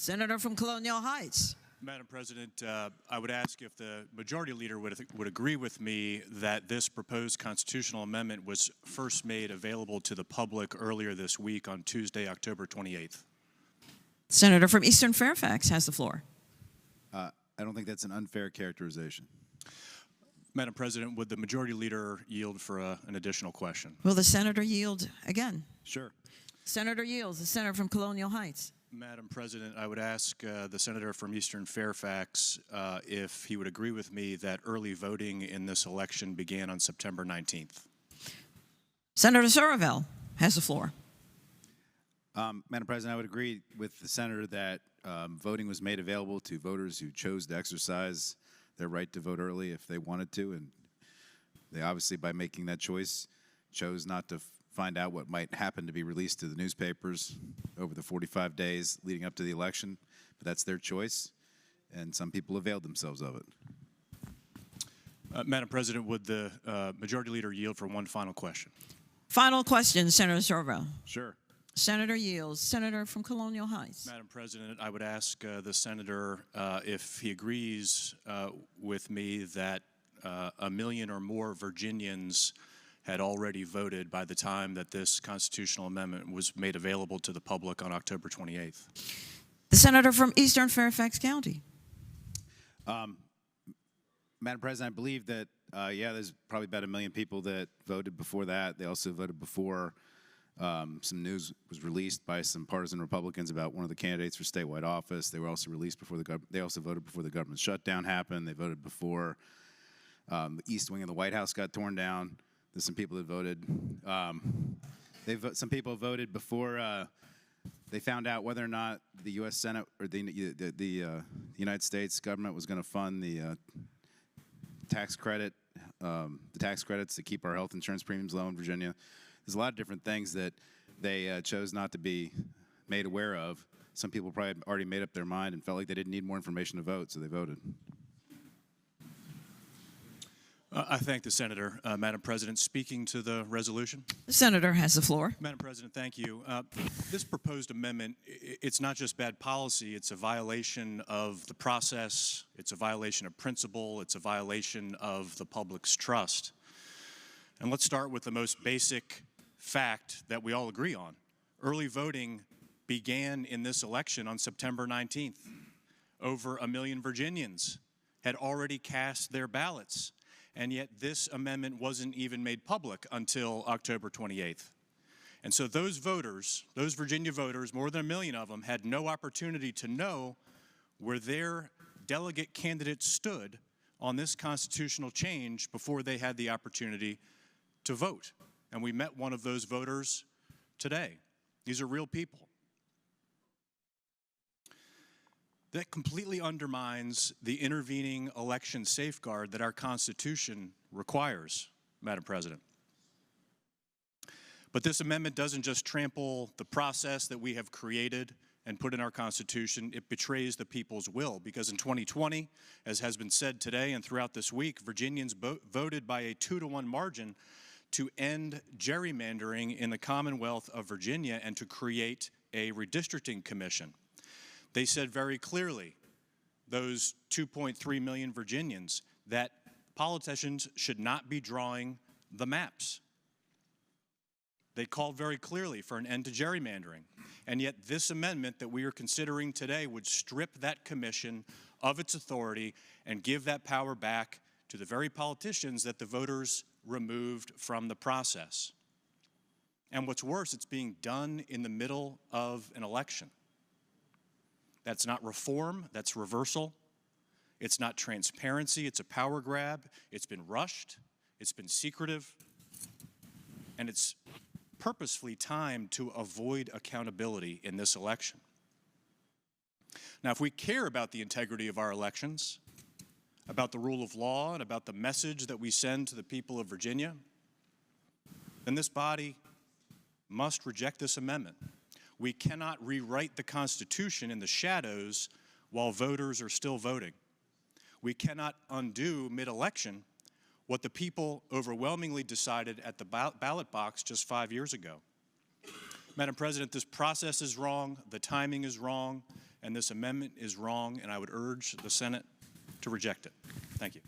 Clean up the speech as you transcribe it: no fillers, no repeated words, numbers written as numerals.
Senator from Colonial Heights. Madam President, I would ask if the Majority Leader would agree with me that this proposed constitutional amendment was first made available to the public earlier this week on Tuesday, October 28th. Senator from Eastern Fairfax has the floor. I don't think that's an unfair characterization. Madam President, would the Majority Leader yield for an additional question? Will the senator yield again? Sure. Senator yields. The senator from Colonial Heights. Madam President, I would ask the Senator from Eastern Fairfax if he would agree with me that early voting in this election began on September 19th. Senator Surville has the floor. Madam President, I would agree with the senator that voting was made available to voters who chose to exercise their right to vote early if they wanted to, and they obviously, by making that choice, chose not to find out what might happen to be released to the newspapers over the 45 days leading up to the election. But that's their choice, and some people availed themselves of it. Madam President, would the Majority Leader yield for one final question? Final question, Senator Surville. Sure. Senator yields. Senator from Colonial Heights. Madam President, I would ask the Senator if he agrees with me that 1 million or more Virginians had already voted by the time that this constitutional amendment was made available to the public on October 28th. The senator from Eastern Fairfax County. Madam President, I believe that, yeah, there's probably about 1 million people that voted before that. They also voted before some news was released by some partisan Republicans about one of the candidates for statewide office. They were also released before they also voted before the government shutdown happened. They voted before the east wing of the White House got torn down. There's some people that voted. Some people voted before they found out whether or not the U.S. Senate or the United States government was going to fund the tax credits to keep our health insurance premiums low in Virginia. There's a lot of different things that they chose not to be made aware of. Some people probably already made up their mind and felt like they didn't need more information to vote, so they voted. I thank the Senator. Madam President, speaking to the resolution. The senator has the floor. Madam President, thank you. This proposed amendment, it's not just bad policy, it's a violation of the process, it's a violation of principle, it's a violation of the public's trust. And let's start with the most basic fact that we all agree on. Early voting began in this election on September 19th. Over 1 million Virginians had already cast their ballots, and yet this amendment wasn't even made public until October 28th. And so those voters, those Virginia voters, more than 1 million of them, had no opportunity to know where their delegate candidates stood on this constitutional change before they had the opportunity to vote. And we met one of those voters today. These are real people. That completely undermines the intervening election safeguard that our Constitution requires, Madam President. But this amendment doesn't just trample the process that we have created and put in our Constitution, it betrays the people's will, because in 2020, as has been said today and throughout this week, Virginians voted by a 2-to-1 margin to end gerrymandering in the Commonwealth of Virginia and to create a redistricting commission. They said very clearly, those 2.3 million Virginians, that politicians should not be drawing the maps. They called very clearly for an end to gerrymandering. And yet this amendment that we are considering today would strip that commission of its authority and give that power back to the very politicians that the voters removed from the process. And what's worse, it's being done in the middle of an election. That's not reform, that's reversal. It's not transparency, it's a power grab. It's been rushed, it's been secretive, and it's purposefully timed to avoid accountability in this election. Now, if we care about the integrity of our elections, about the rule of law, and about the message that we send to the people of Virginia, then this body must reject this amendment. We cannot rewrite the Constitution in the shadows while voters are still voting. We cannot undo mid-election what the people overwhelmingly decided at the ballot box just 5 years ago. Madam President, this process is wrong, the timing is wrong, and this amendment is wrong, and I would urge the Senate to reject it. Thank you.